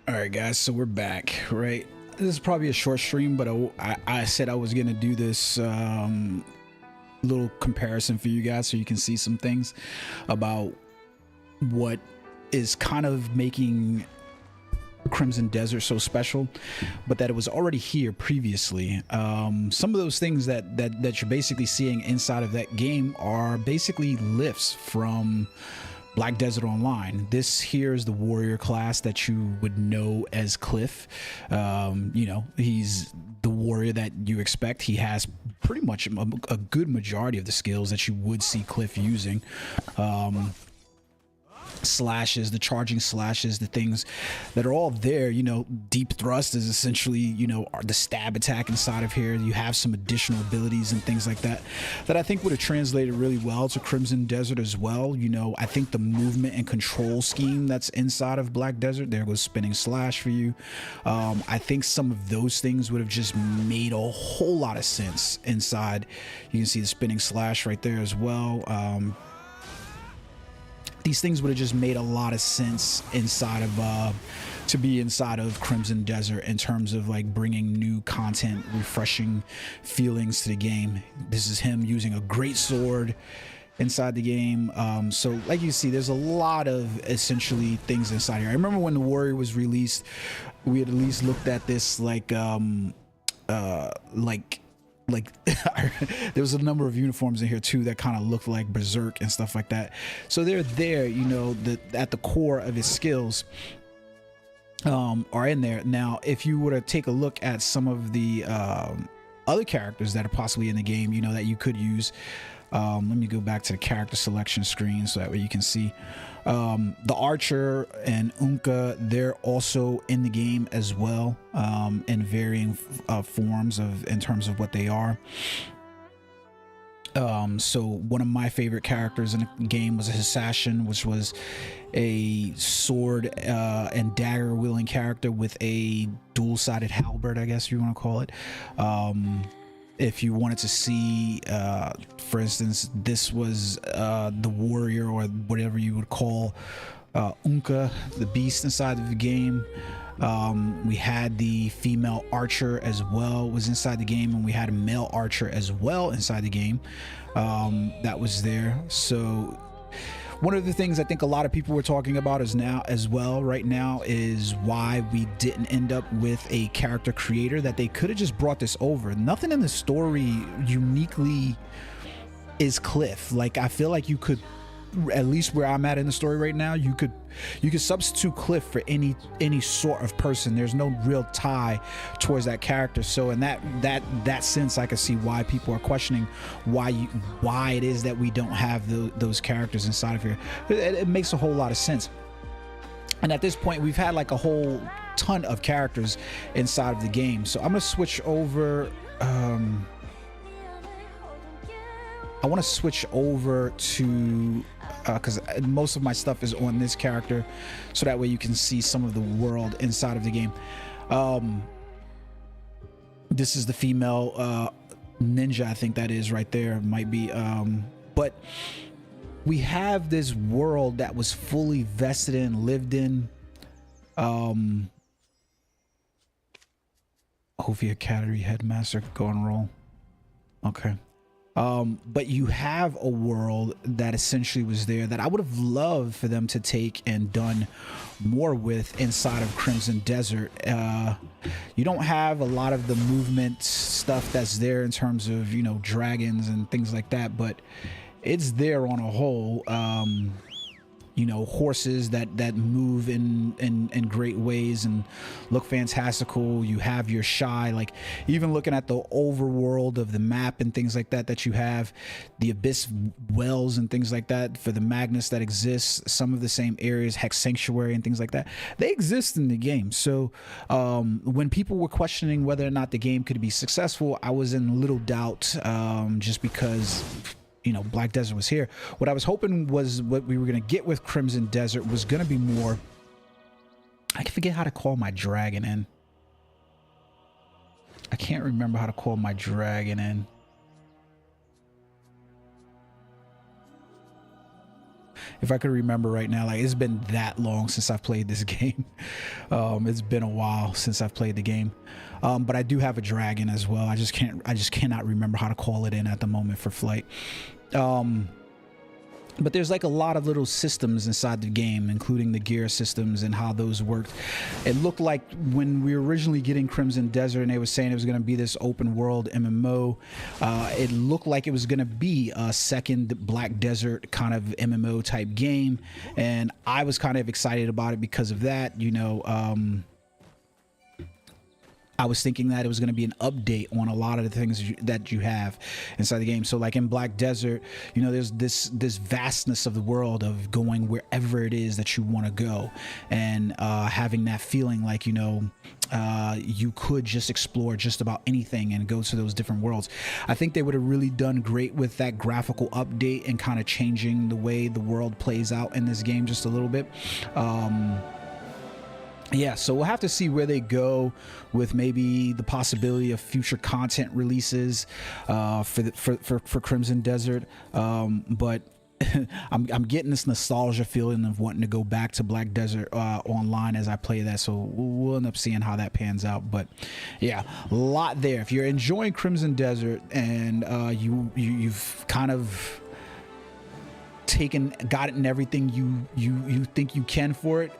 All right, guys, so we're back, right? This is probably a short stream, but I said I was gonna do this little comparison for you guys so you can see some things about what is kind of making Crimson Desert so special, but that it was already here previously. Some of those things that you're basically seeing inside of that game are basically lifts from Black Desert Online. This here is the warrior class that you would know as Cliff. You know, he's the warrior that you expect. He has pretty much a good majority of the skills that you would see Cliff using. Slashes, the charging slashes, the things that are all there. You know, deep thrust is essentially, you know, the stab attack inside of here. You have some additional abilities and things like that that I think would have translated really well to Crimson Desert as well. You know, I think the movement and control scheme that's inside of Black Desert, there goes spinning slash for you. I think some of those things would have just made a whole lot of sense inside. You can see the spinning slash right there as well. These things would have just made a lot of sense inside of to be inside of Crimson Desert in terms of like bringing new content, refreshing feelings to the game. This is him using a great sword inside the game. So like you see, there's a lot of essentially things inside here. I remember when the Warrior was released, we had at least looked at this like there was a number of uniforms in here too that kind of looked like Berserk and stuff like that. So they're there, you know, at the core of his skills are in there. Now if you were to take a look at some of the other characters that are possibly in the game, you know, that you could use, let me go back to the character selection screen so that way you can see the Archer and Unka. They're also in the game as well, in varying forms in terms of what they are. So one of my favorite characters in the game was a Hissashin, which was a sword and dagger wielding character with a dual-sided halberd, I guess you want to call it. If you wanted to see, for instance, this was the warrior, or whatever you would call Unka, the beast inside of the game. We had the female archer as well was inside the game, and we had a male archer as well inside the game that was there. So one of the things I think a lot of people were talking about is now as well right now is why we didn't end up with a character creator, that they could have just brought this over. Nothing in the story uniquely is Cliff. Like, I feel like you could, at least where I'm at in the story right now, you could substitute Cliff for any sort of person. There's no real tie towards that character. So in that sense, I can see why people are questioning why it is that we don't have those characters inside of here. It makes a whole lot of sense. And at this point, we've had like a whole ton of characters inside of the game. So I'm gonna switch over. I want to switch over to because most of my stuff is on this character, so that way you can see some of the world inside of the game. This is the female ninja, I think that is right there, might be. But we have this world that was fully vested in, lived in. Ovia Academy headmaster could go and roll. Okay. But you have a world that essentially was there that I would have loved for them to take and done more with inside of Crimson Desert. You don't have a lot of the movement stuff that's there in terms of, you know, dragons and things like that, but it's there on a whole. You know, horses that move in great ways and look fantastical. You have your shy, like even looking at the overworld of the map and things like that you have, the abyss wells and things like that for the Magnus that exists. Some of the same areas, Hex Sanctuary and things like that, they exist in the game. So when people were questioning whether or not the game could be successful, I was in little doubt, just because, you know, Black Desert was here. What I was hoping was what we were going to get with Crimson Desert was going to be more, I can forget how to call my dragon in. I can't remember how to call my dragon in. if I could remember right now. Like, it's been that long since I've played this game. It's been a while since I've played the game. But I do have a dragon as well. I just cannot remember how to call it in at the moment for flight. But there's like a lot of little systems inside the game, including the gear systems and how those worked. It looked like when we were originally getting Crimson Desert and they were saying it was going to be this open world MMO, it looked like it was going to be a second Black Desert kind of MMO type game. And I was kind of excited about it because of that, you know. I was thinking that it was going to be an update on a lot of the things that you have inside the game. So like in Black Desert, you know, there's this vastness of the world of going wherever it is that you want to go, and having that feeling like, you know, you could just explore just about anything and go to those different worlds. I think they would have really done great with that graphical update and kind of changing the way the world plays out in this game just a little bit. Yeah, so we'll have to see where they go with maybe the possibility of future content releases for Crimson Desert. But I'm getting this nostalgia feeling of wanting to go back to Black Desert online as I play that. So we'll end up seeing how that pans out. But yeah, a lot there. If you're enjoying Crimson Desert and you've kind of gotten everything you think you can for it,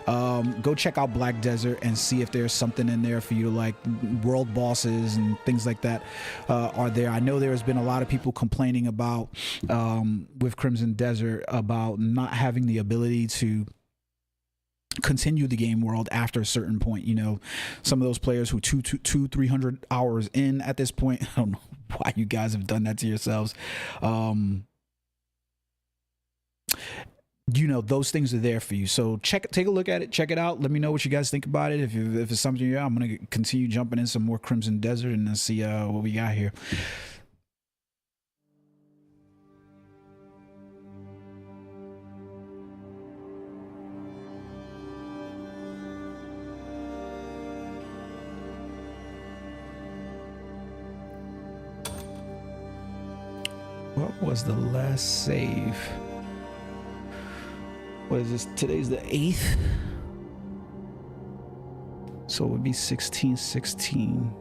go check out Black Desert and see if there's something in there for you to like. World bosses and things like that are there. I know there's been a lot of people complaining about with Crimson Desert about not having the ability to continue the game world after a certain point. You know, some of those players who 300 hours in at this point, I don't know why you guys have done that to yourselves. You know, those things are there for you. So take a look at it, check it out. Let me know what you guys think about it. If it's something, yeah, I'm gonna continue jumping in some more Crimson Desert and then see what we got here. What was the last save? What is this? Today's the 8th. So it would be 16/16.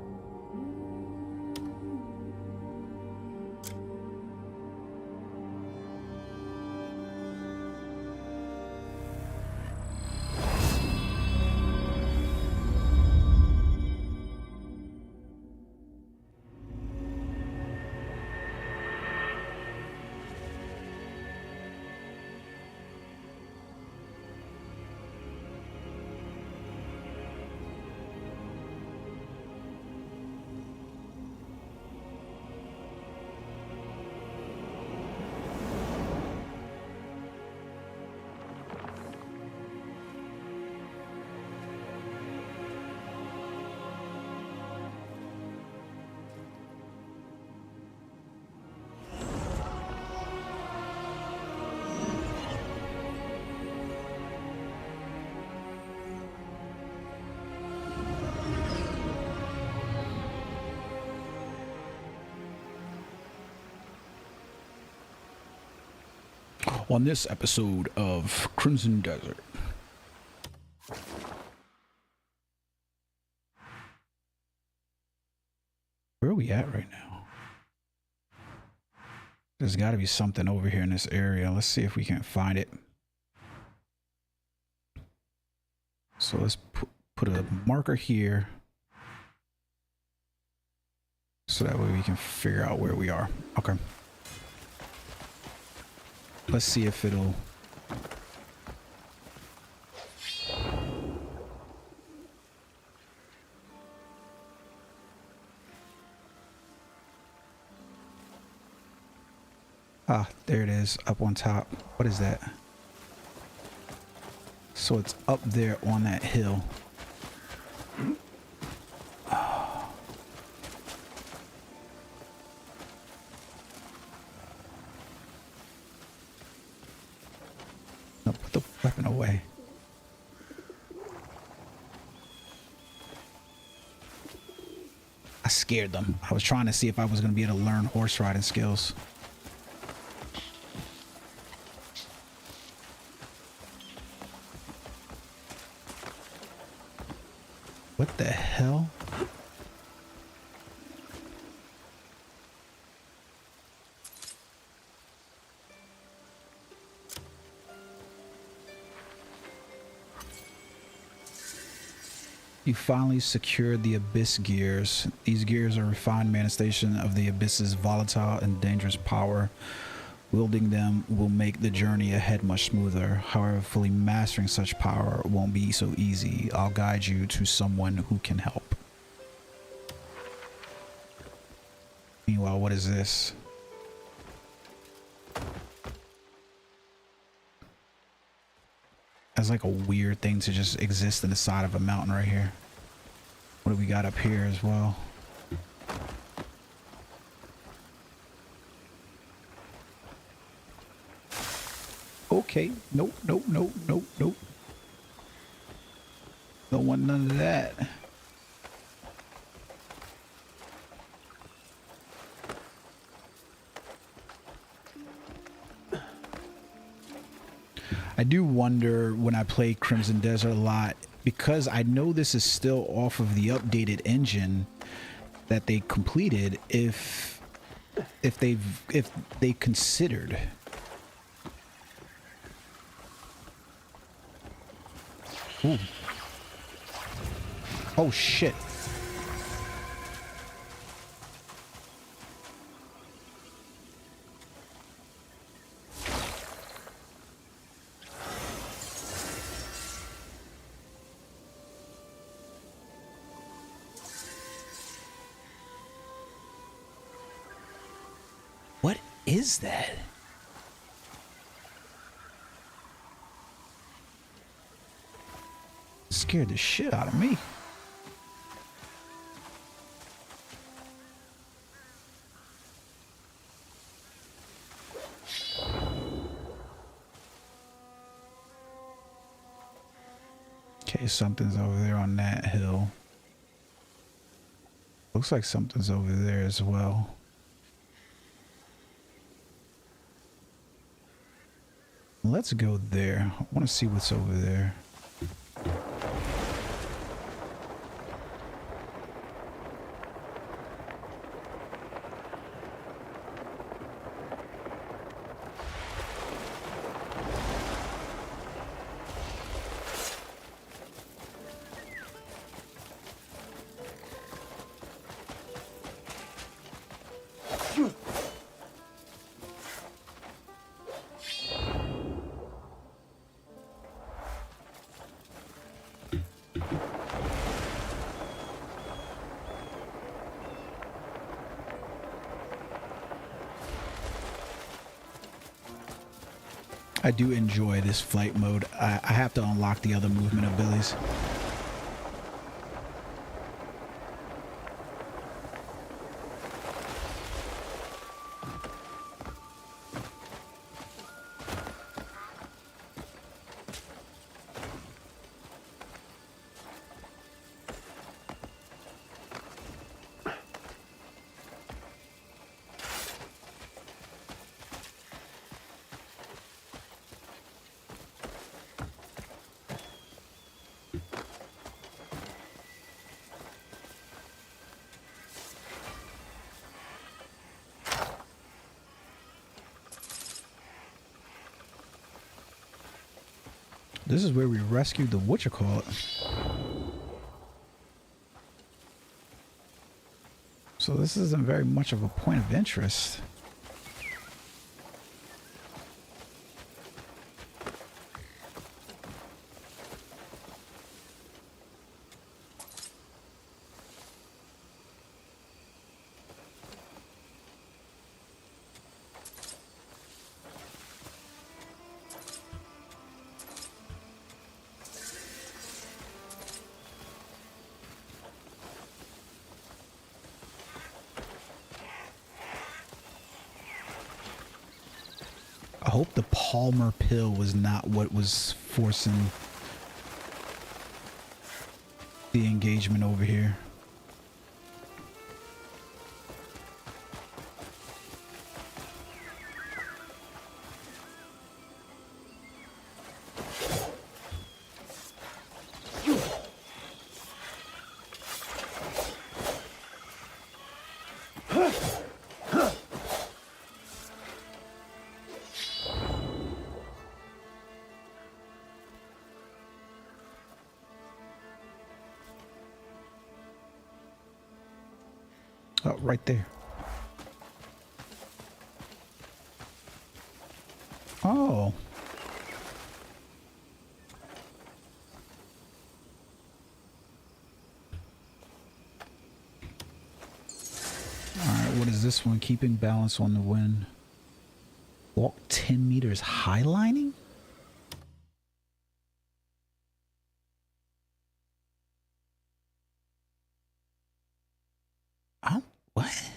On this episode of Crimson Desert. Where are we at right now? There's got to be something over here in this area. Let's see if we can find it. So let's put a marker here, so that way we can figure out where we are. Okay. Let's see if it'll... Ah, there it is, up on top. What is that? So it's up there on that hill. No, put the weapon away. I scared them. I was trying to see if I was going to be able to learn horse riding skills. What the hell? You finally secured the Abyss gears. These gears are a refined manifestation of the Abyss's volatile and dangerous power. Wielding them will make the journey ahead much smoother. However, fully mastering such power won't be so easy. I'll guide you to someone who can help. Meanwhile, what is this? That's like a weird thing to just exist in the side of a mountain right here. What do we got up here as well? Okay. Nope, nope, nope, nope, nope. Don't want none of that. I do wonder when I play Crimson Desert a lot, because I know this is still off of the updated engine that they completed, if they considered ooh. Oh shit. What is that? Scared the shit out of me. Okay, something's over there on that hill. Looks like something's over there as well. Let's go there. I want to see what's over there. I do enjoy this flight mode. I have to unlock the other movement abilities. This is where we rescued the whatchamacallit. So this isn't very much of a point of interest. I hope the Palmer pill was not what was forcing the engagement over here. Oh, right there. Oh. Alright, what is this one? Keeping balance on the wind. Walk 10 meters highlining? What?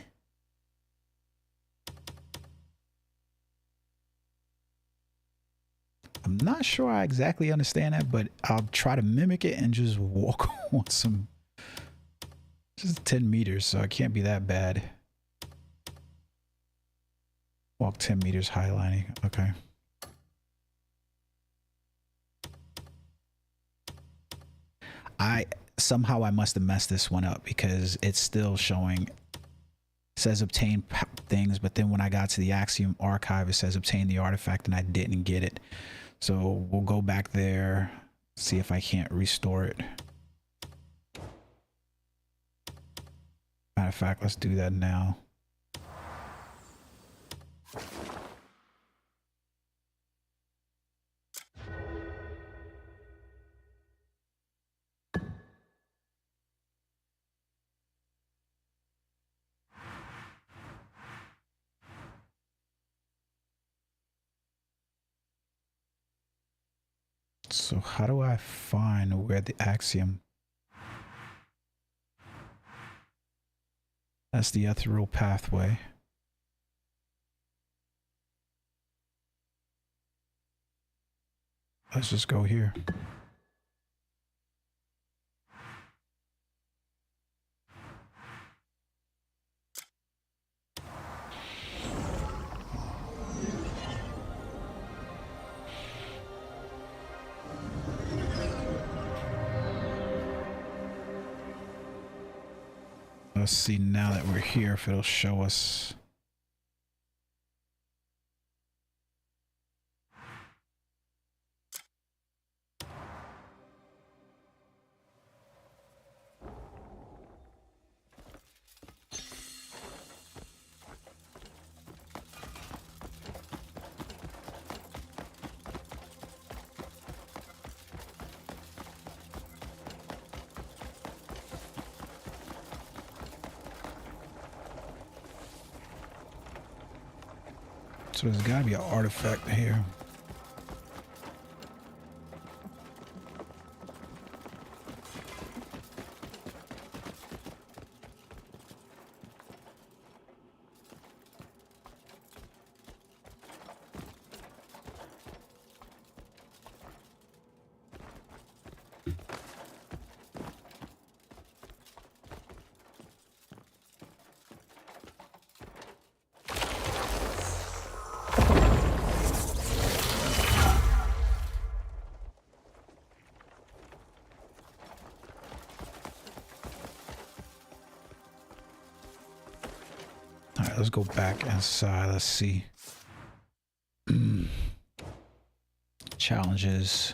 I'm not sure I exactly understand that, but I'll try to mimic it and just walk on some. Just 10 meters, so it can't be that bad. Walk 10 meters highlining. Okay. Somehow I must have messed this one up because it's still showing. It says obtain things, but then when I got to the Axiom archive, it says obtain the artifact and I didn't get it. So we'll go back there, see if I can't restore it. Matter of fact, let's do that now. So how do I find where the Axiom? That's the ethereal pathway. Let's just go here. Let's see now that we're here if it'll show us. So there's gotta be an artifact here. Let's go back inside. Let's see. Challenges.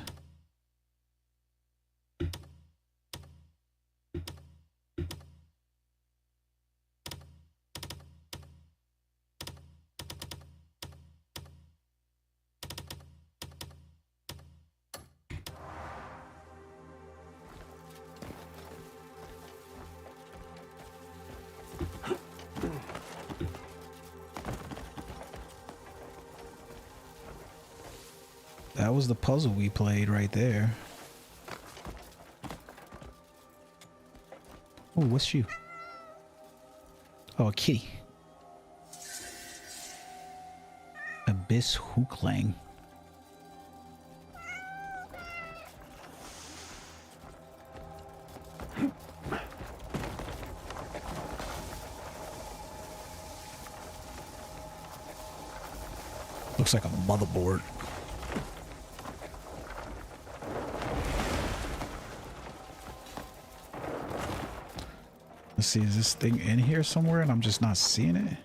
That was the puzzle we played right there. Oh, what's you? Oh, a kitty. Abyss Hookling. Looks like a motherboard. Let's see, is this thing in here somewhere and I'm just not seeing it?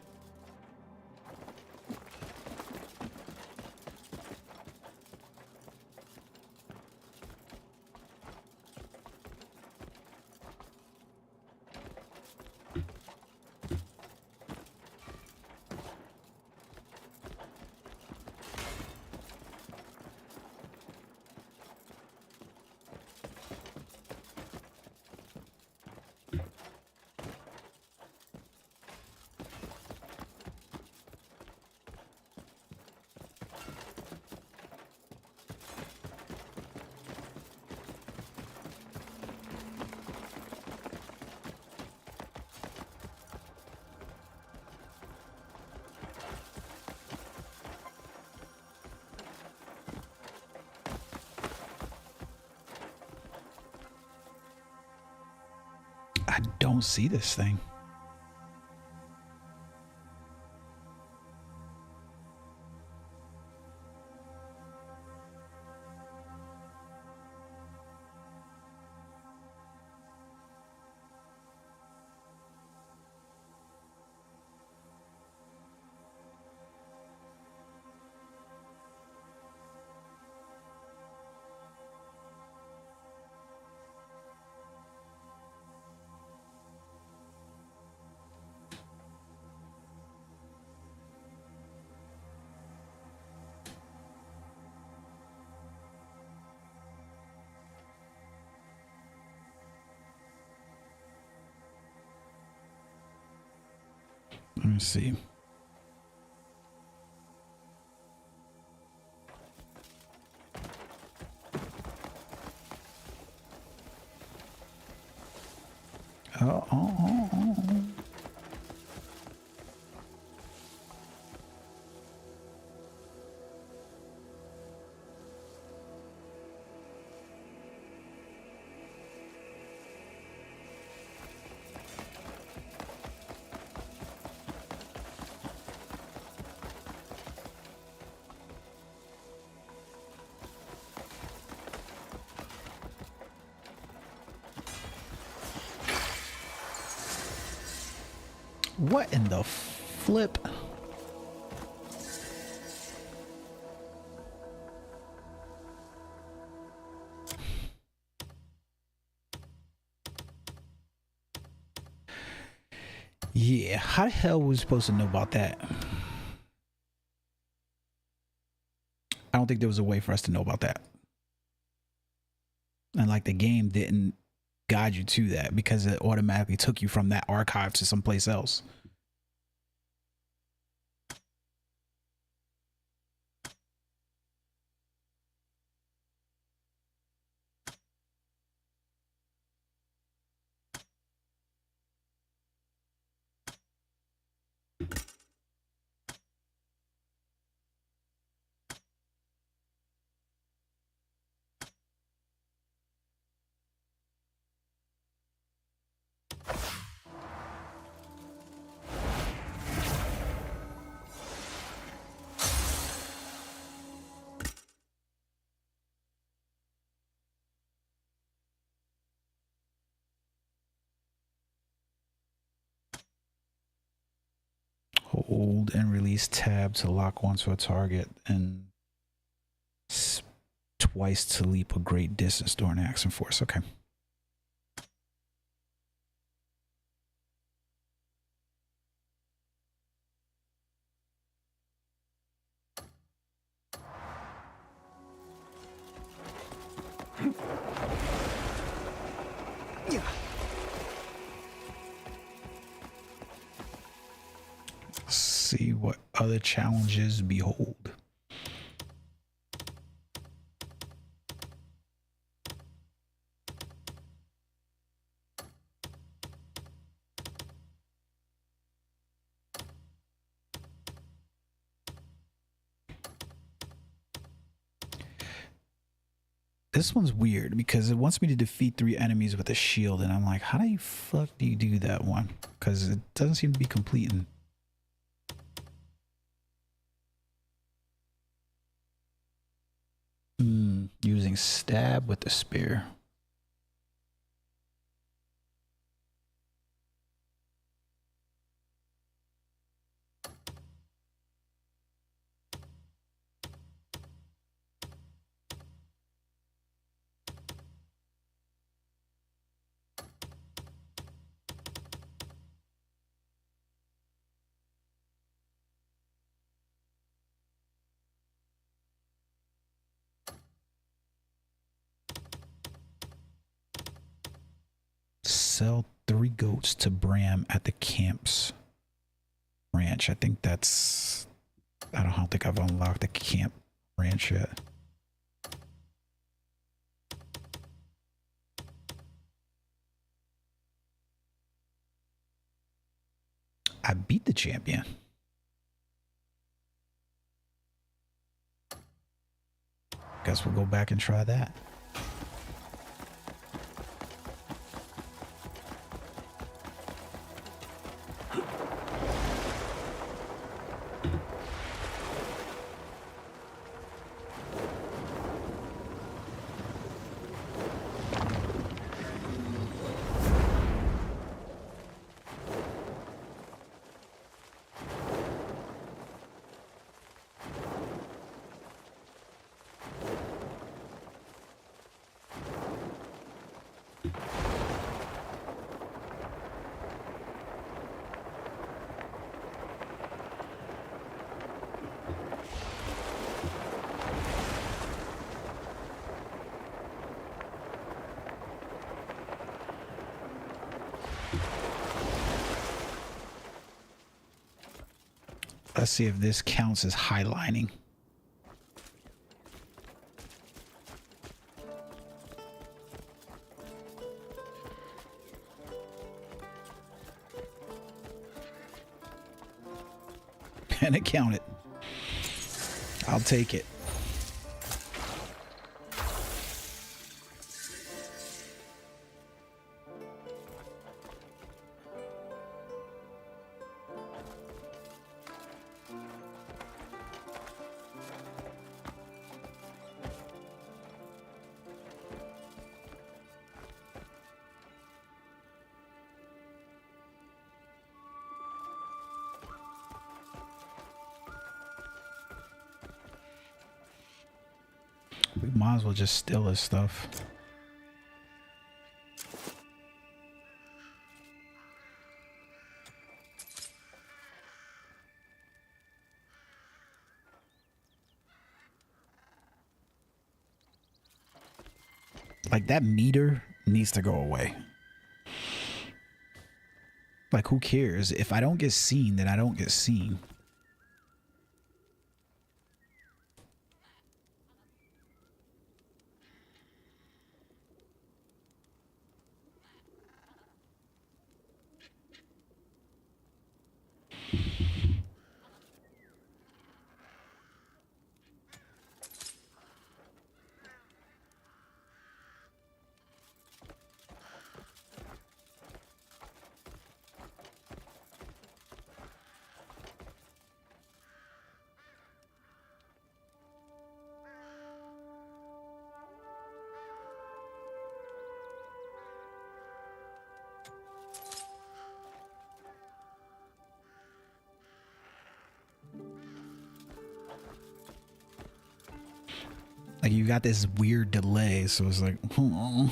I don't see this thing. Let me see. Oh. What in the flip? Yeah, how the hell was we supposed to know about that? I don't think there was a way for us to know about that. And like the game didn't guide you to that because it automatically took you from that archive to someplace else. Hold and release tab to lock onto a target and twice to leap a great distance during action force. Okay. See what other challenges behold. This one's weird because it wants me to defeat 3 enemies with a shield, and I'm like, how the fuck do you do that one? Because it doesn't seem to be completing. Using stab with the spear. Sell 3 goats to Bram at the camp's ranch. I think that's... I don't think I've unlocked the camp ranch yet. I beat the champion. Guess we'll go back and try that. Let's see if this counts as highlining. And it counted. I'll take it. We might as well just steal his stuff. Like, that meter needs to go away. Like, who cares? If I don't get seen, then I don't get seen. Like, you got this weird delay, so it's like, oh.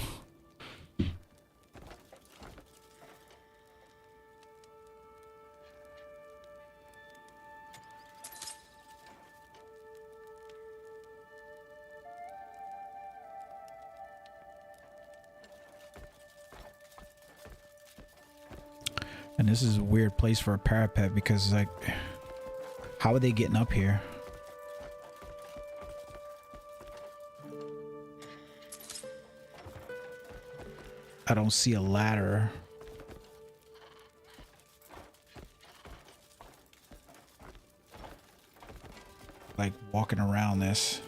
And this is a weird place for a parapet because, like, how are they getting up here? I don't see a ladder. Like, walking around this.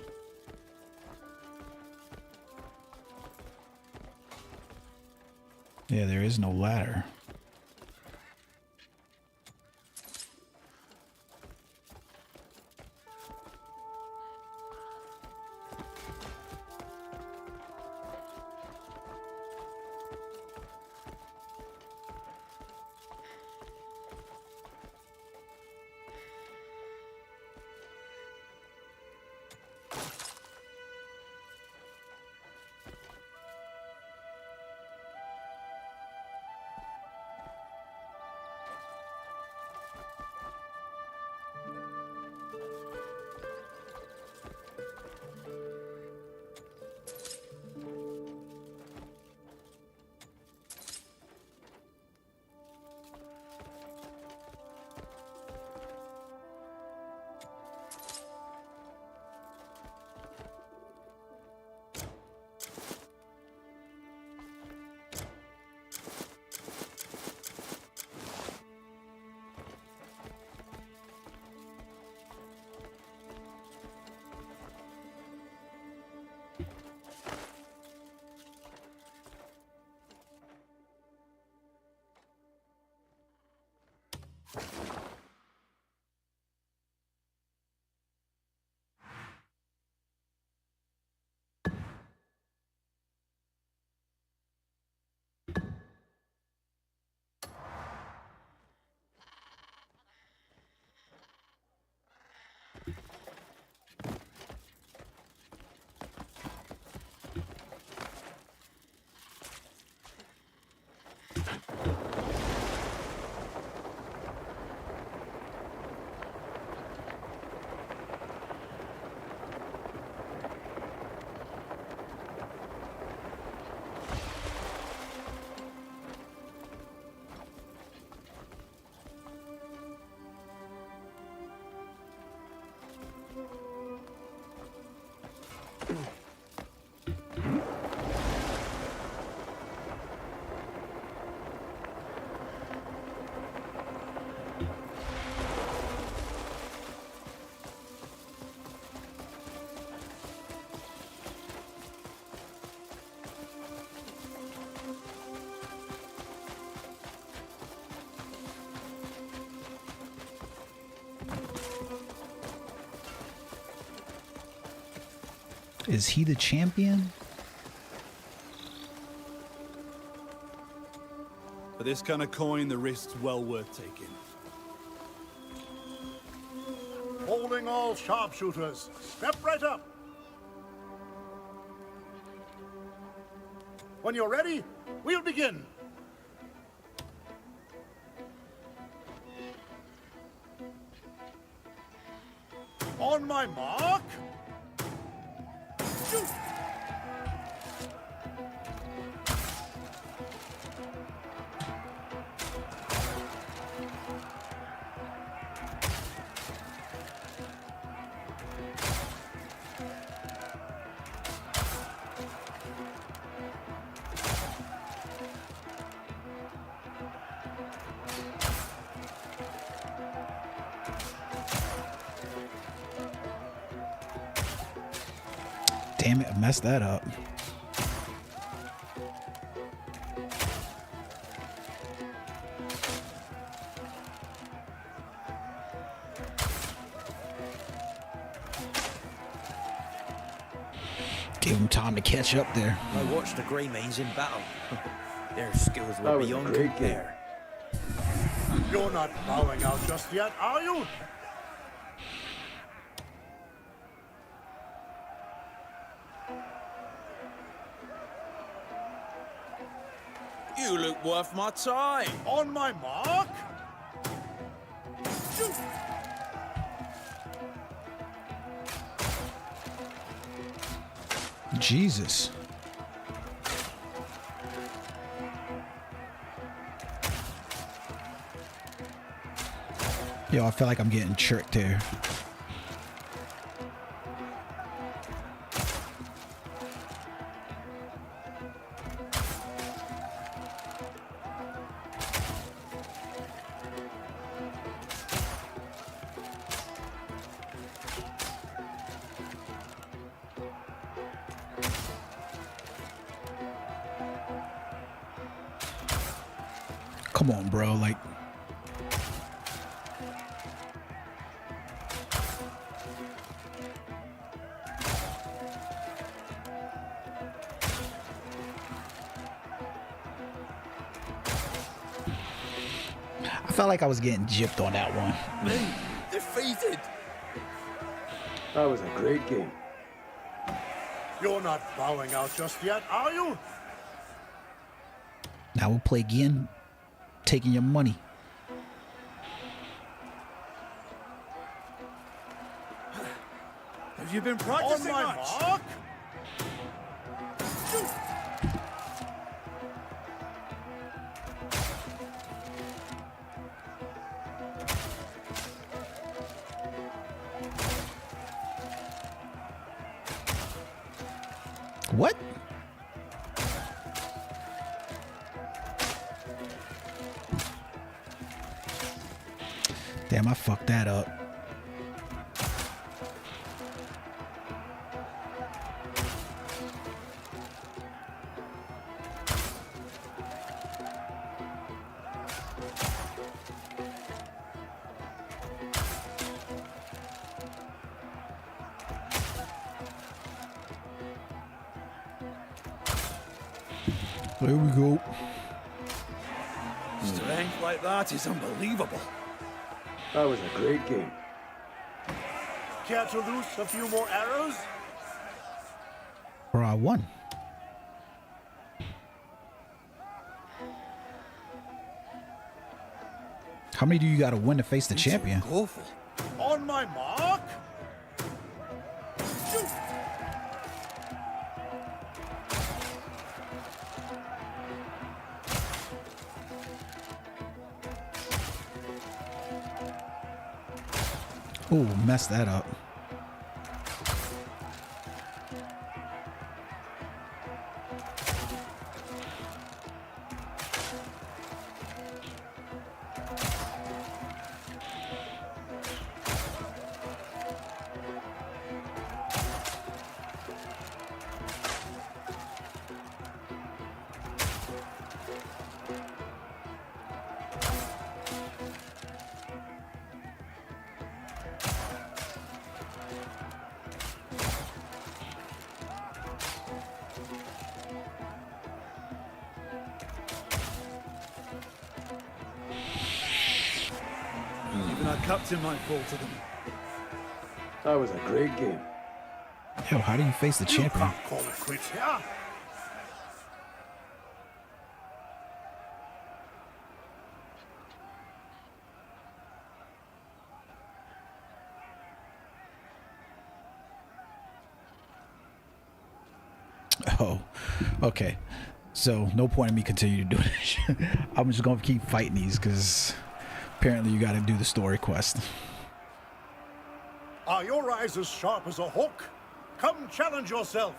Yeah, there is no ladder. Is he the champion? For this kind of coin, the risk's well worth taking. Holding all sharpshooters. Step right up. When you're ready, we'll begin. On my mark. Shoot! Damn it, I messed that up. Give him time to catch up there. I watched the Greymanes in battle. Their skills were beyond compare. You're not bowing out just yet, are you? You look worth my time. On my mark. Shoot! Jesus. Yo, I feel like I'm getting tricked here. Come on, bro. Like, I felt like I was getting gypped on that one. Me, defeated. That was a great game. You're not bowing out just yet, are you? Now we'll play again, taking your money. Have you been On practicing my much? mark. Shoot! What? Damn, I fucked that up. There we go. Strength like that is unbelievable. That was a great game. Care to loose a few more arrows? Or I won. How many do you got to win to face the champion? Awful. On my mark. Shoot! Ooh, messed that up. captain might fall to them. That was a great game. Yo, how do you face the You champion? can't call it quits here. Oh, okay. So no point in me continuing to do this. I'm just gonna keep fighting these because apparently you got to do the story quest. Are your eyes as sharp as a hawk? Come challenge yourself.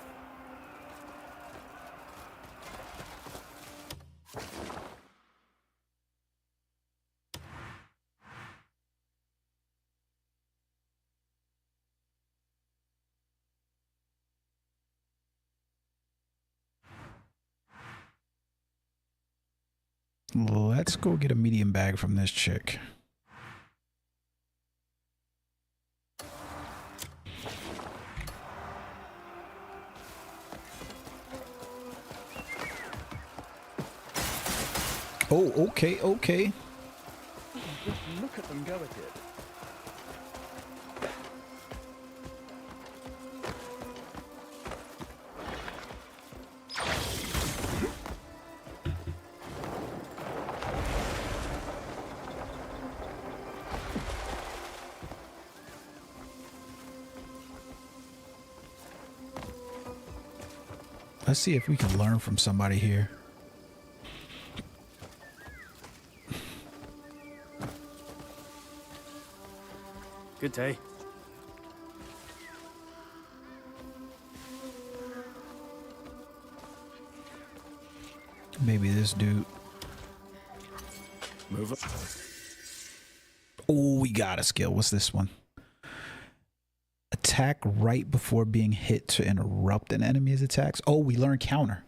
Let's go get a medium bag from this chick. Oh, okay, okay. Just look at them go at it. Let's see if we can learn from somebody here. Good day. Maybe this dude. Move up. Oh, we got a skill. What's this one? Attack right before being hit to interrupt an enemy's attacks. Oh, we learn counter.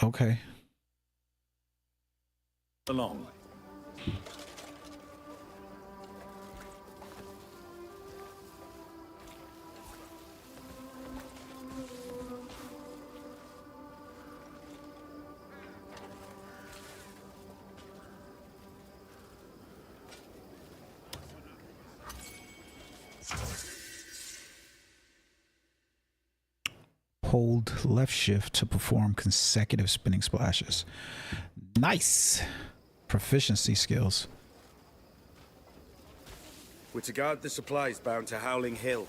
Okay. Along. Hold left shift to perform consecutive spinning splashes. Nice. Proficiency skills. We're to guard the supplies bound to Howling Hill.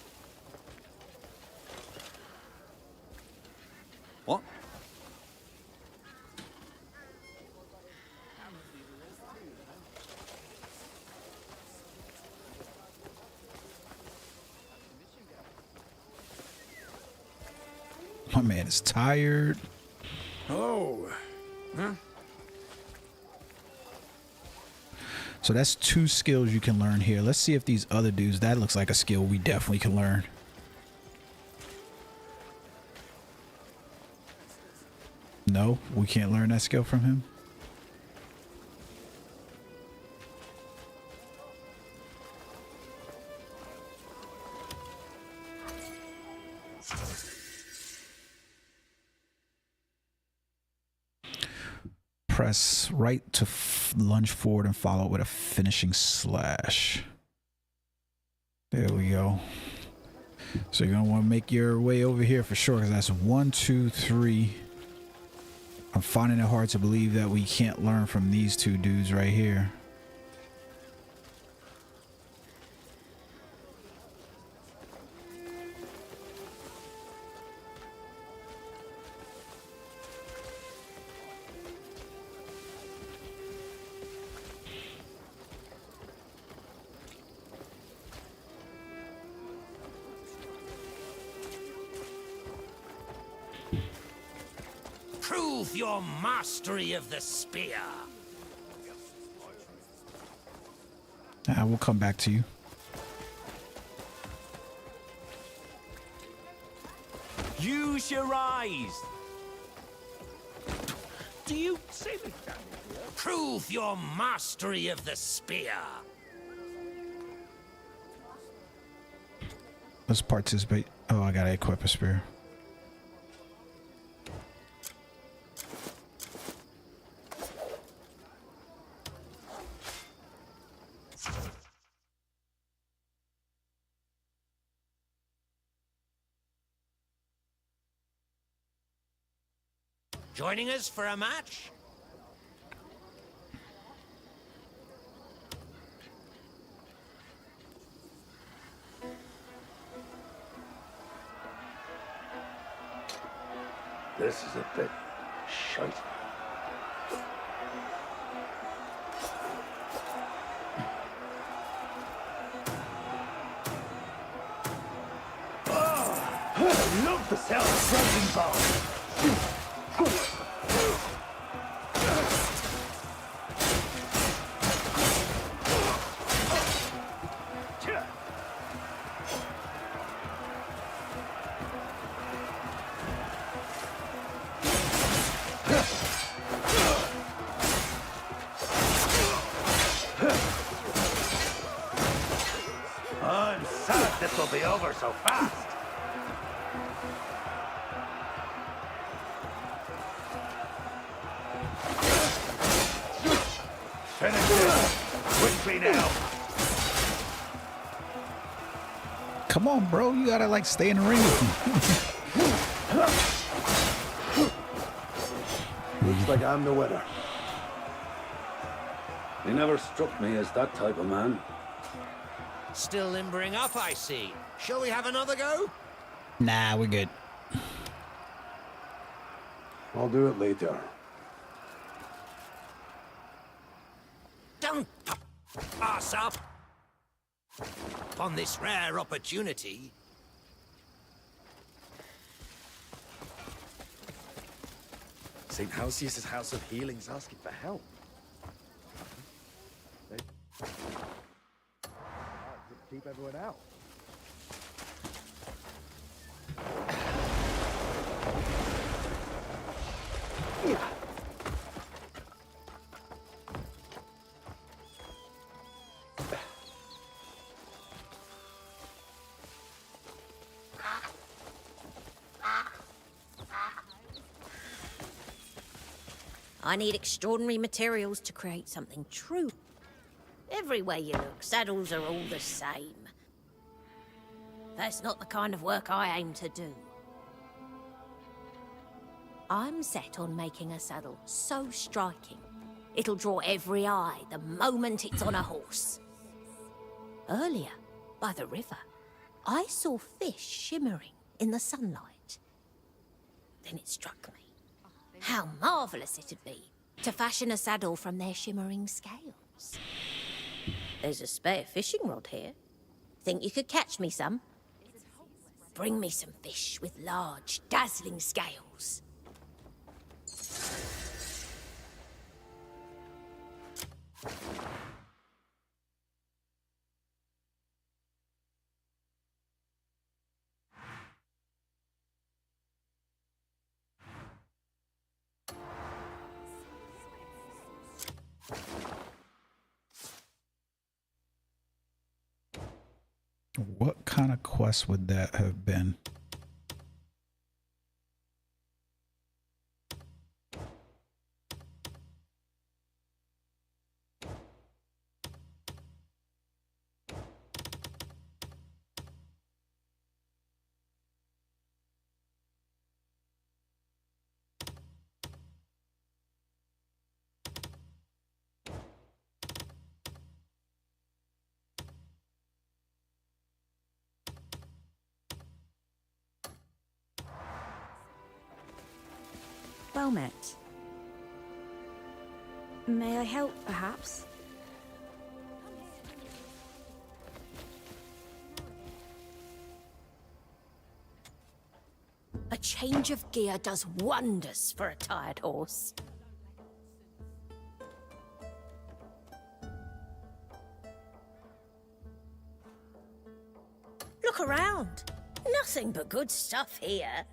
What? My man is tired. Oh. Huh? So that's 2 skills you can learn here. Let's see if these other dudes, that looks like a skill we definitely can learn. No, we can't learn that skill from him. Press right to lunge forward and follow it with a finishing slash. There we go. So you're gonna want to make your way over here for sure, because that's 1, 2, 3. I'm finding it hard to believe that we can't learn from these 2 dudes right here. Prove your mastery of the spear. We'll come back to you. Use your eyes. Do you see me standing here? Prove your mastery of the spear. Let's participate. Oh, I gotta equip a spear. Joining us for a match? This is a bit shite. I love the sound of broken bones. I'm sad this will be over so fast. Finish it quickly now. Come on, bro. You gotta like stay in the ring with me. Looks like I'm the winner. He never struck me as that type of man. Still limbering up, I see. Shall we have another go? Nah, we're good. I'll do it later. Don't pass up on this rare opportunity. St. Halsius' House of Healing's asking for help. Keep everyone out. I need extraordinary materials to create something true. Everywhere you look, saddles are all the same. That's not the kind of work I aim to do. I'm set on making a saddle so striking, it'll draw every eye the moment it's on a horse. Earlier, by the river, I saw fish shimmering in the sunlight. Then it struck me how marvellous it'd be to fashion a saddle from their shimmering scales. There's a spare fishing rod here. Think you could catch me some? Bring me some fish with large, dazzling scales. What kind of quest would that have been? Well met. May I help, perhaps? A change of gear does wonders for a tired horse. Look around. Nothing but good stuff here.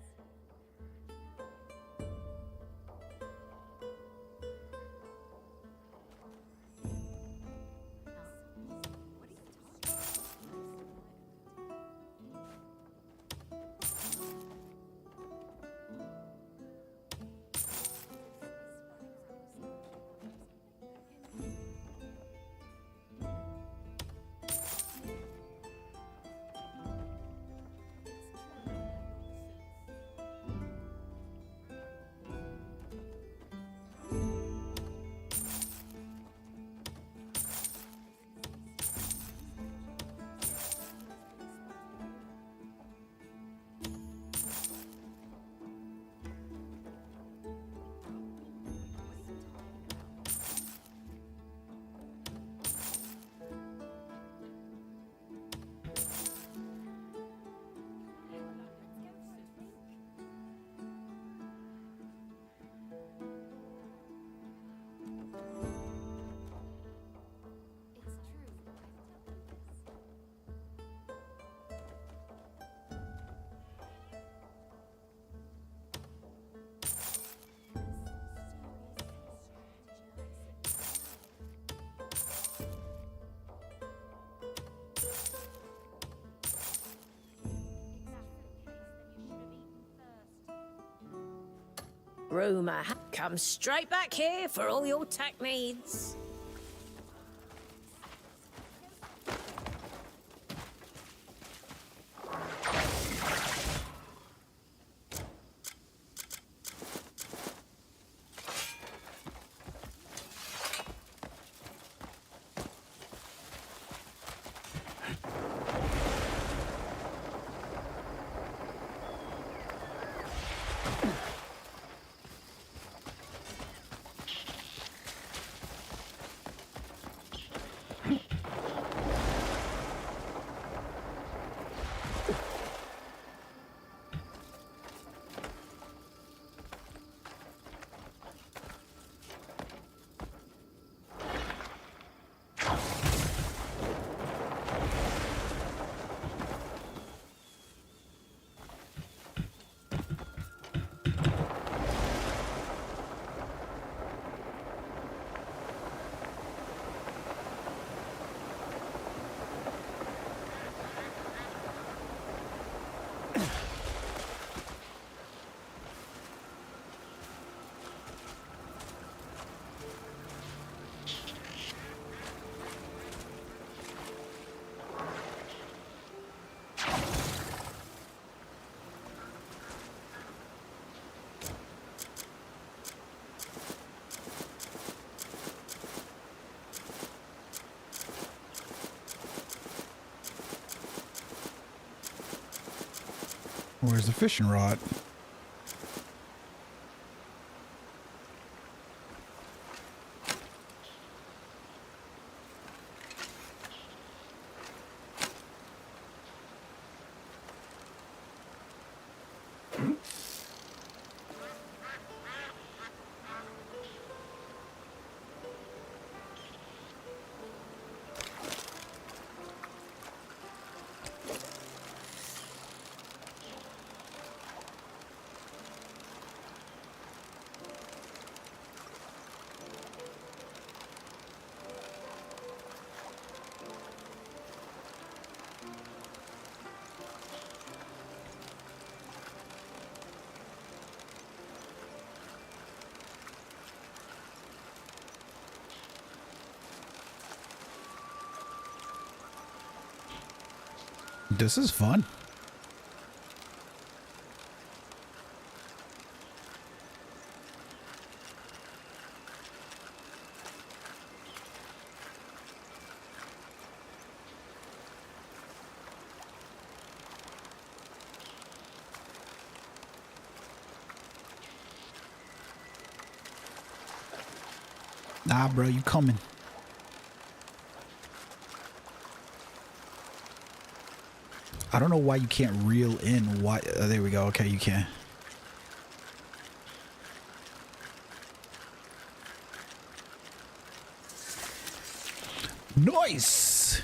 Come straight back here for all your tech needs. Where's the fishing rod? This is fun. Nah, bro, you coming. I don't know why you can't reel in. Why? There we go. Okay, you can. Nice.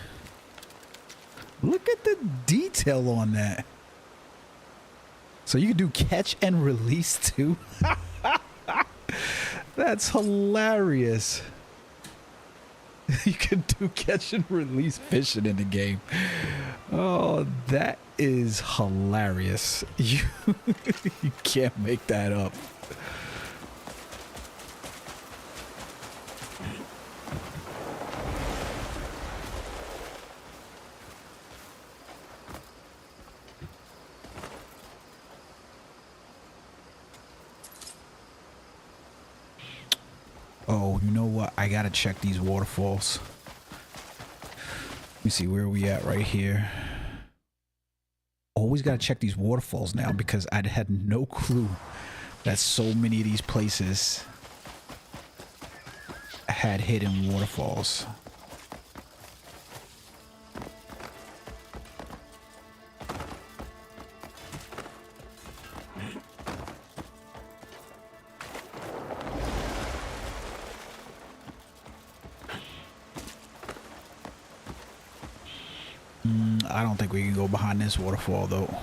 Look at the detail on that. So you can do catch and release too. That's hilarious. You can do catch and release fishing in the game. Oh, that is hilarious. You can't make that up. Oh, you know what? I gotta check these waterfalls. Let me see, where are we at right here? Always gotta check these waterfalls now because I had no clue that so many of these places had hidden waterfalls. I don't think we can go behind this waterfall though.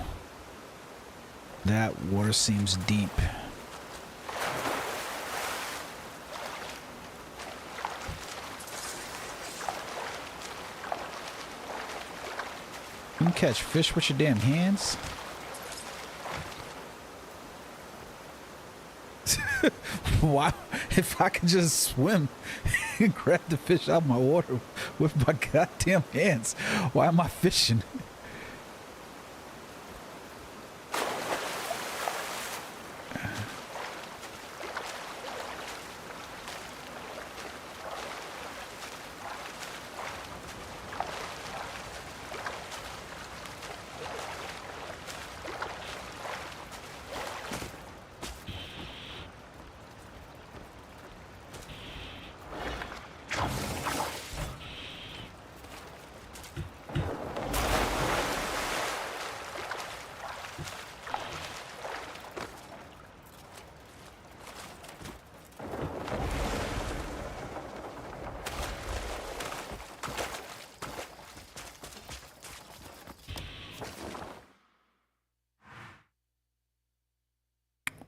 That water seems deep. You can catch fish with your damn hands. Why? If I could just swim and grab the fish out of my water with my goddamn hands, why am I fishing?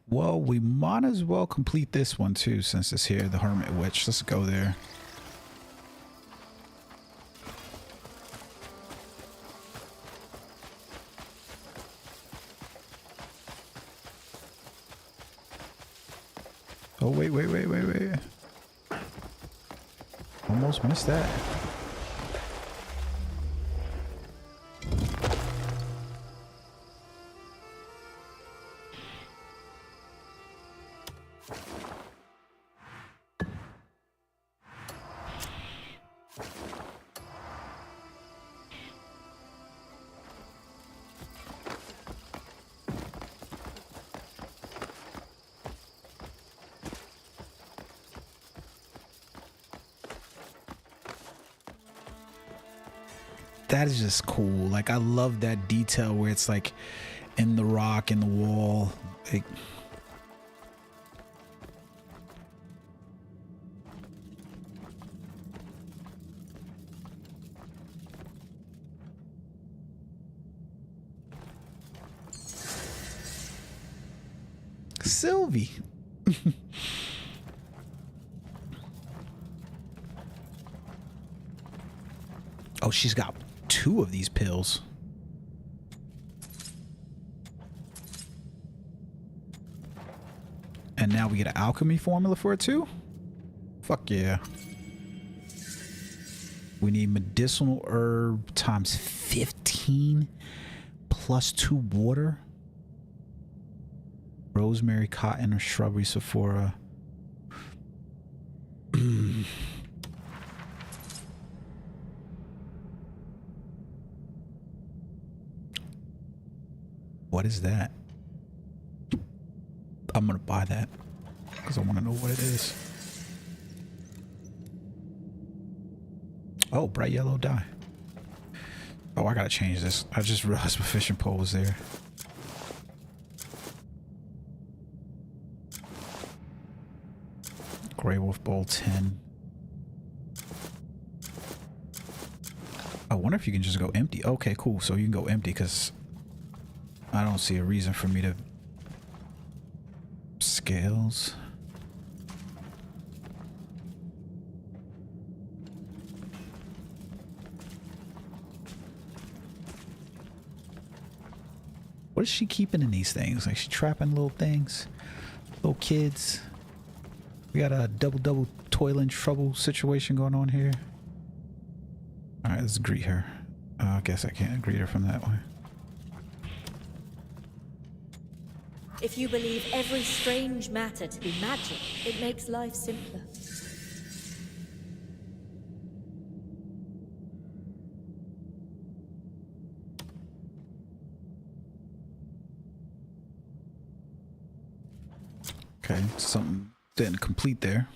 Well, we might as well complete this one too, since it's here, the Hermit Witch. Let's go there. Oh, wait. Almost missed that. That is just cool. Like, I love that detail where it's like in the rock, in the wall. Like, Sylvie. Oh, she's got 2 of these pills. And now we get an alchemy formula for it too? Fuck yeah. We need medicinal herb times 15 plus 2 water. Rosemary, cotton, or shrubbery, Sephora. What is that? I'm gonna buy that because I want to know what it is. Oh, bright yellow dye. Oh, I gotta change this. I just realized my fishing pole was there. Grey Wolf Bowl 10. I wonder if you can just go empty. Okay, cool. So you can go empty because I don't see a reason for me to... Scales. What is she keeping in these things? Like, she trapping little things? Little kids? We got a double toil and trouble situation going on here. Alright, let's greet her. I guess I can't greet her from that way. If you believe every strange matter to be magic, it makes life simpler. Okay, something didn't complete there.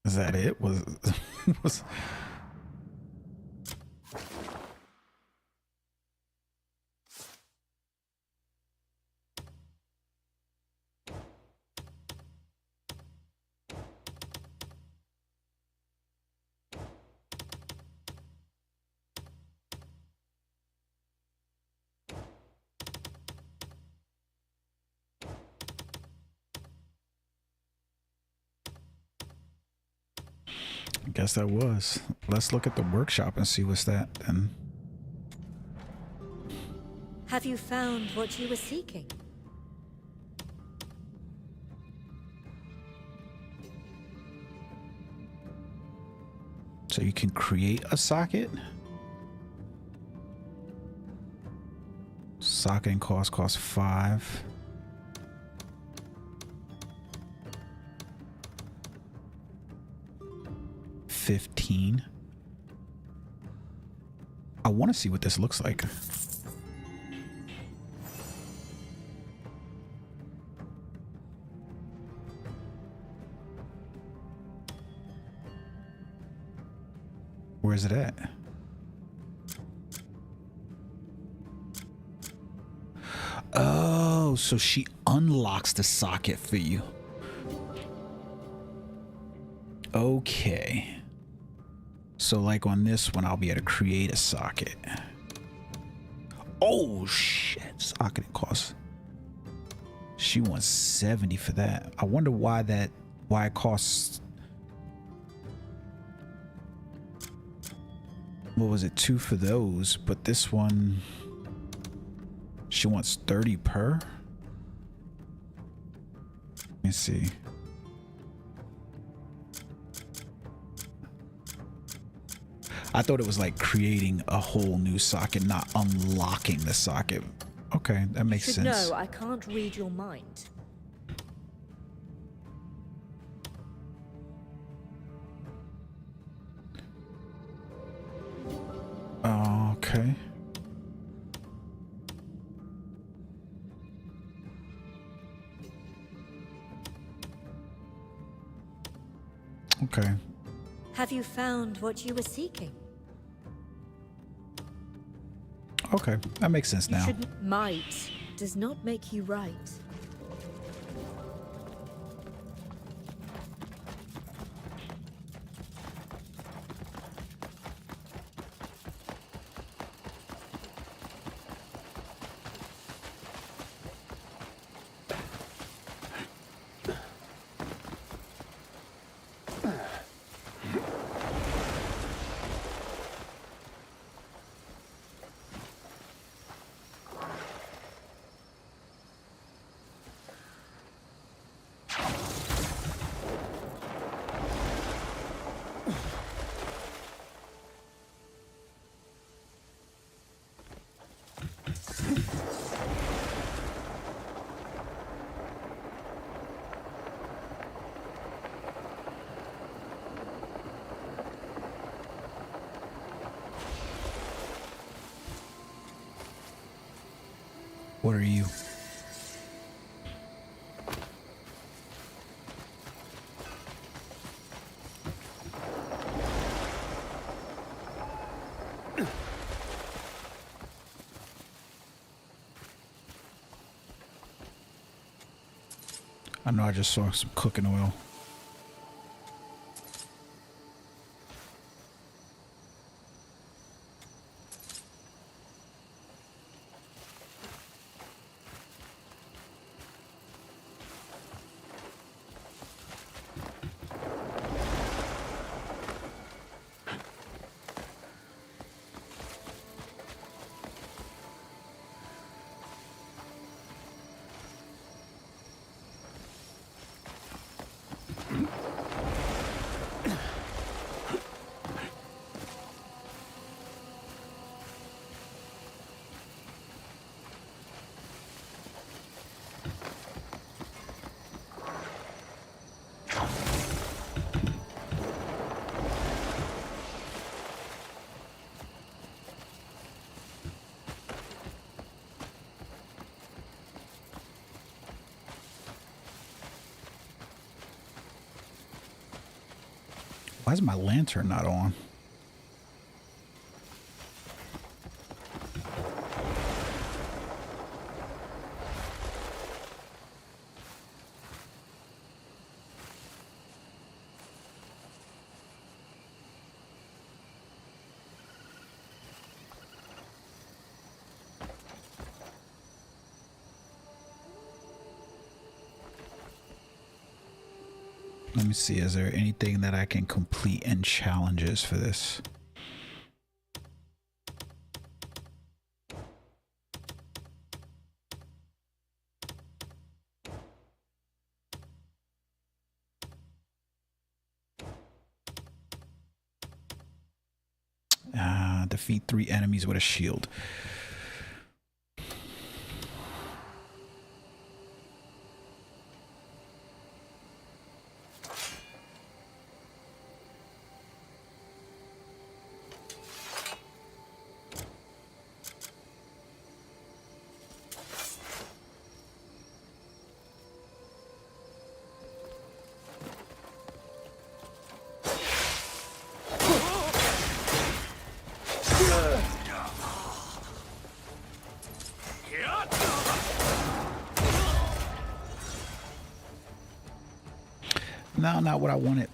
Is that it? Was guess that was. Let's look at the workshop and see what's that then. Have you found what you were seeking? So you can create a socket. Socketing costs 5. $15. I want to see what this looks like. Where's it at? Oh, so she unlocks the socket for you. Okay. So like on this one, I'll be able to create a socket. Oh shit, socketing costs. She wants 70 for that. I wonder why it costs. What was it, 2 for those, but this one she wants 30 per. Let me see. I thought it was like creating a whole new socket, not unlocking the socket. Okay, that makes sense. No, I can't read your mind. Okay. Okay. Have you found what you were seeking? Okay, that makes sense now. Might does not make you right. What are you? I know I just saw some cooking oil. Why is my lantern not on? Let me see. Is there anything that I can complete in challenges for this? Defeat 3 enemies with a shield. No, not what I wanted.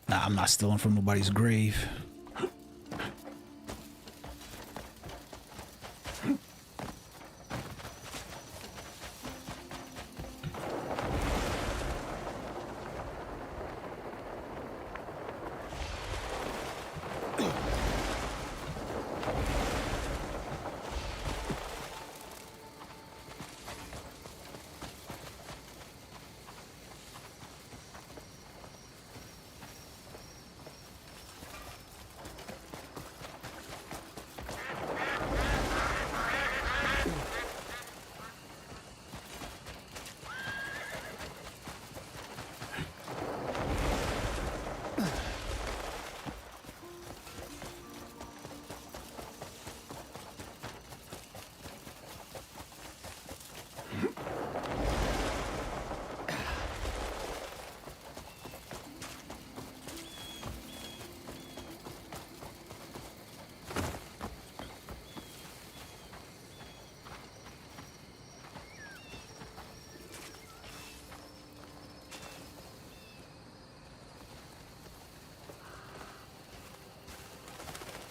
Nah, I'm not stealing from nobody's grave.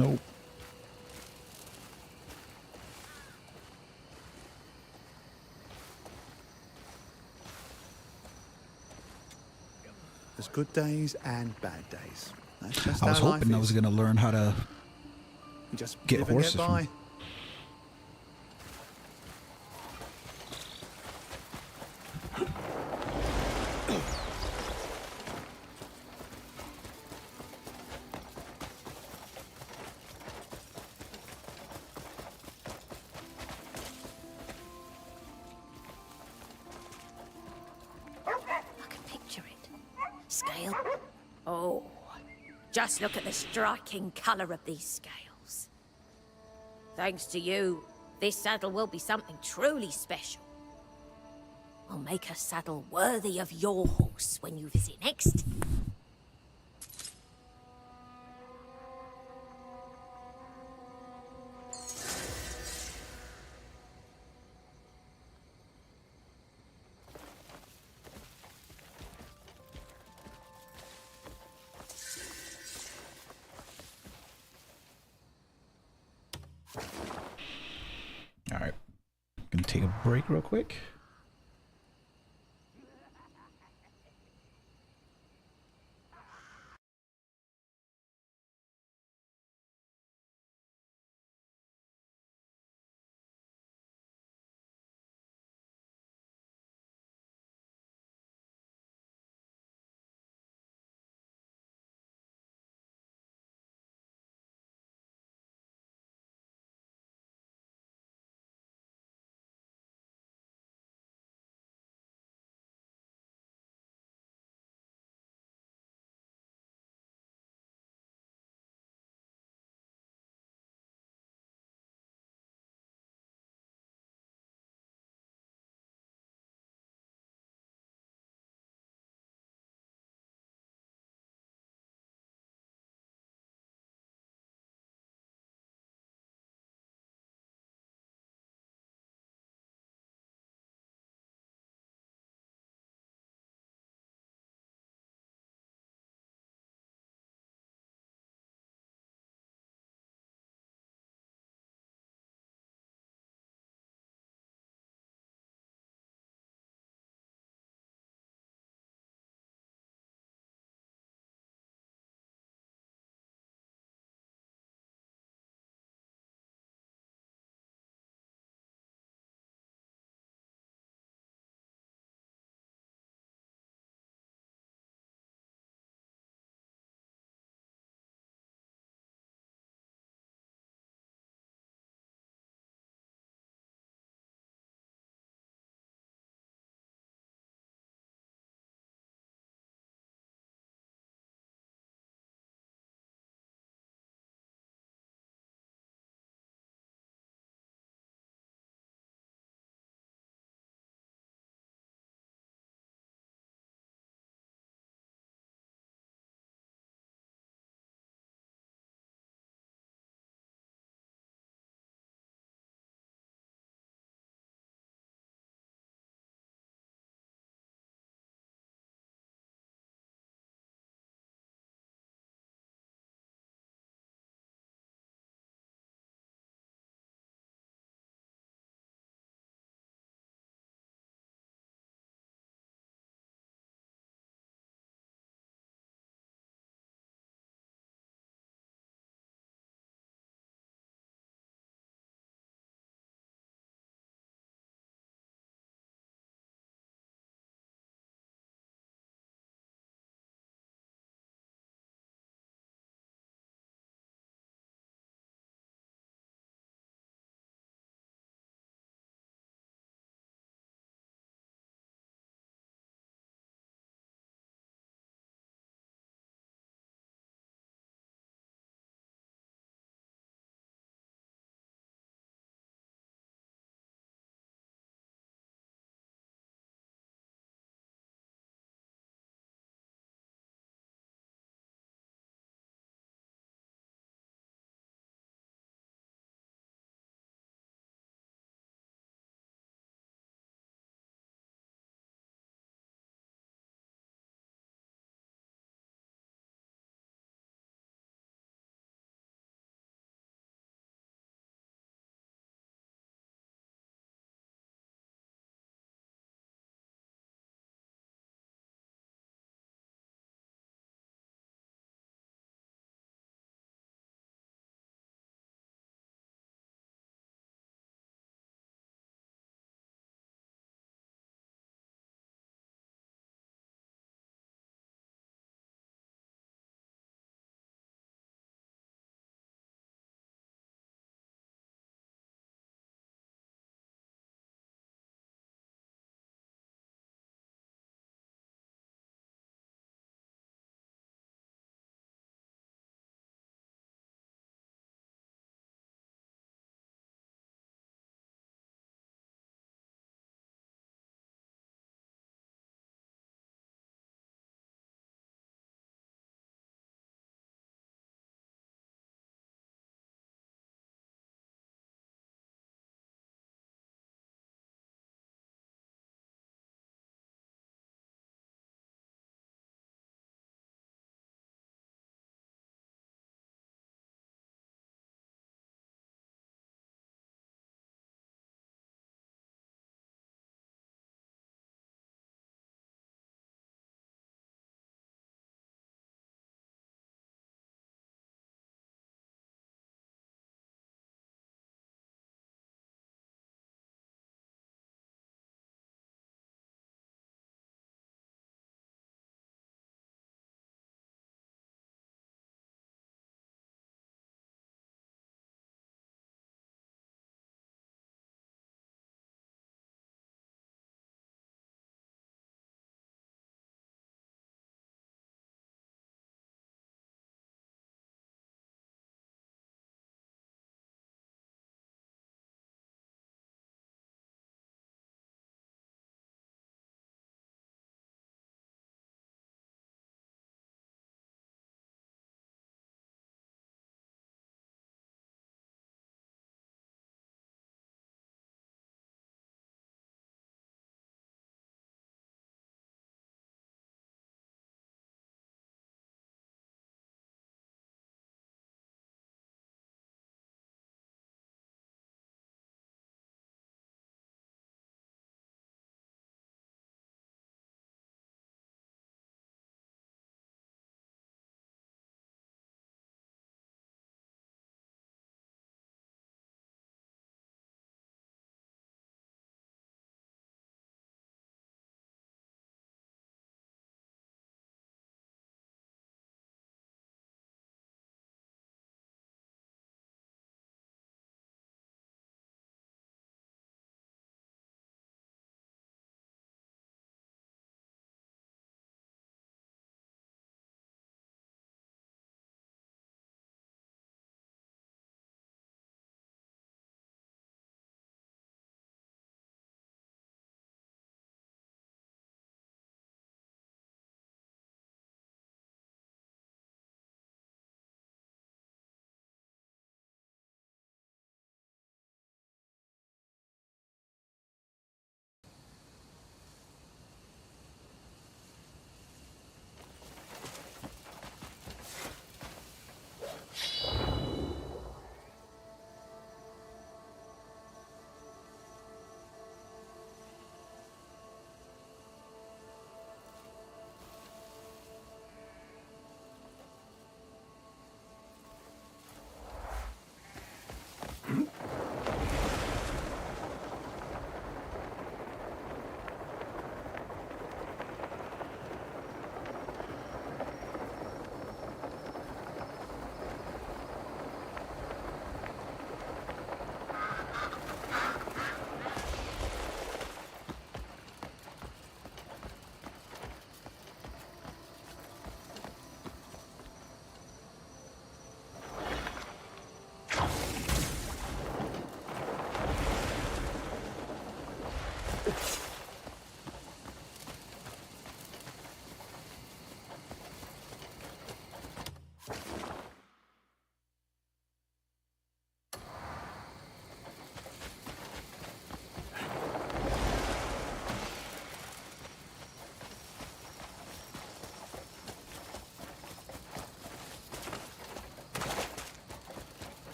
Nope. There's good days and bad days. That's just I was how life hoping I was is. gonna learn how to You just get live and horses get by. from. I can picture it. Scale. Oh, just look at the striking colour of these scales. Thanks to you, this saddle will be something truly special. I'll make a saddle worthy of your horse when you visit next. All right, gonna take a break real quick.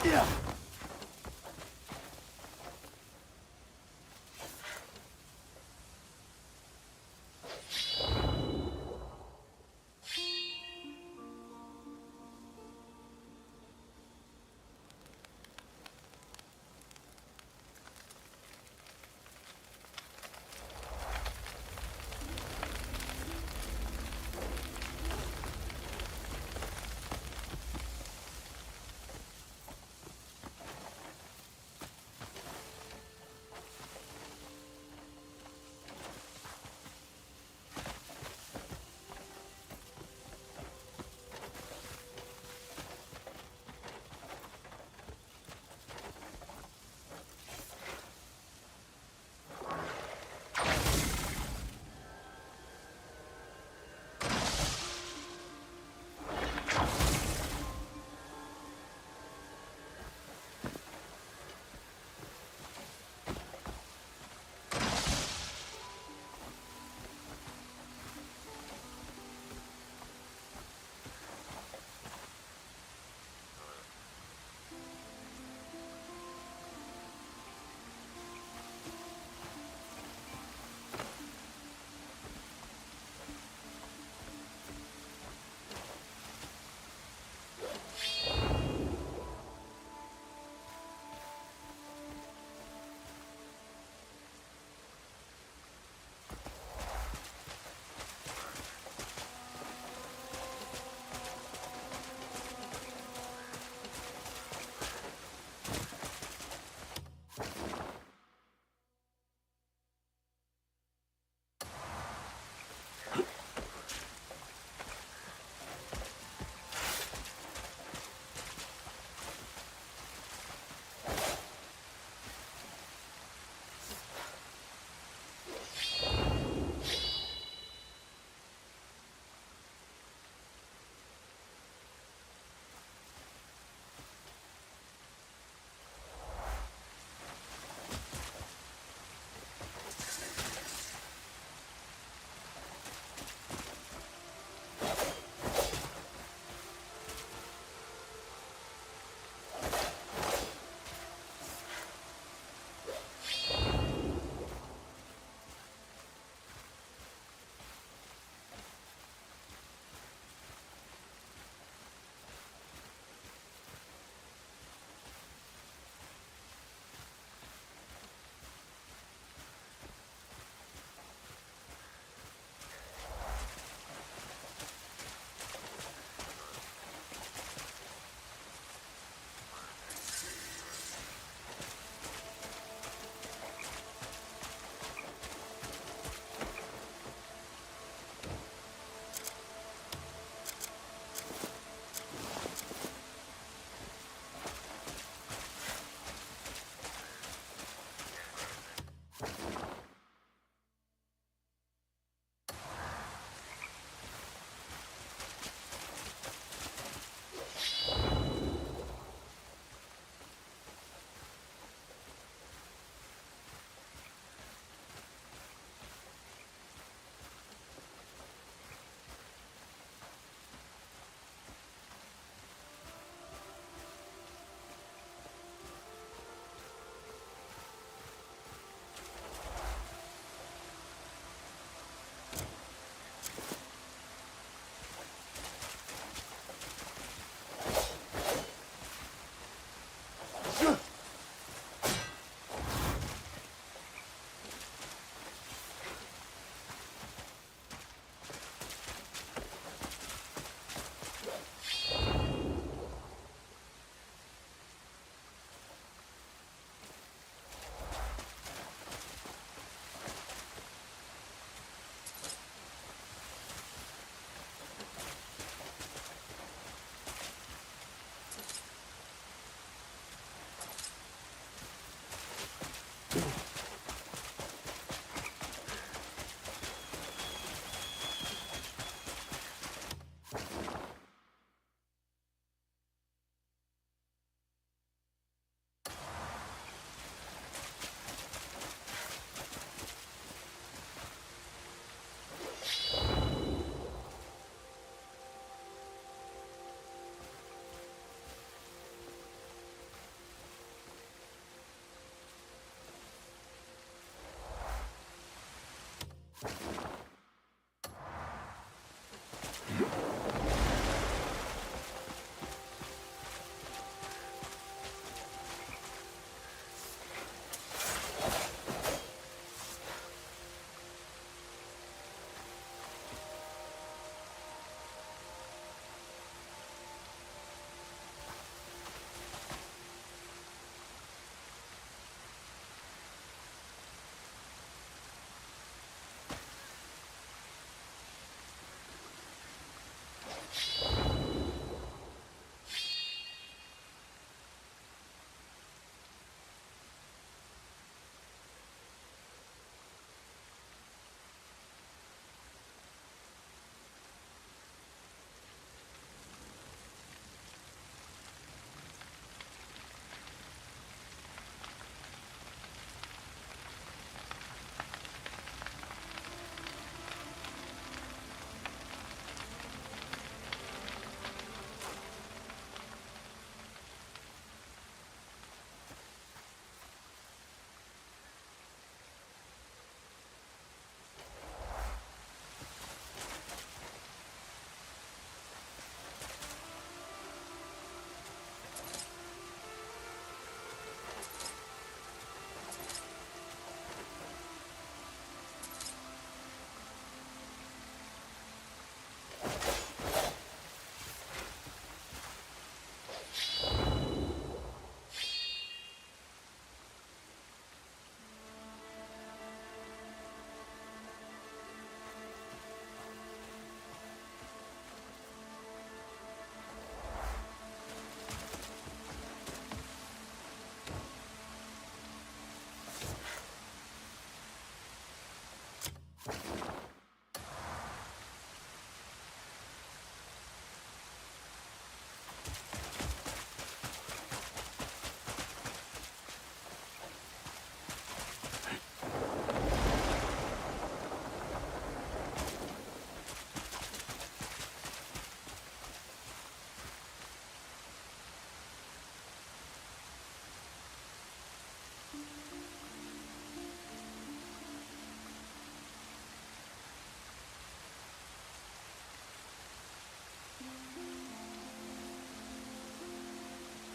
Yeah.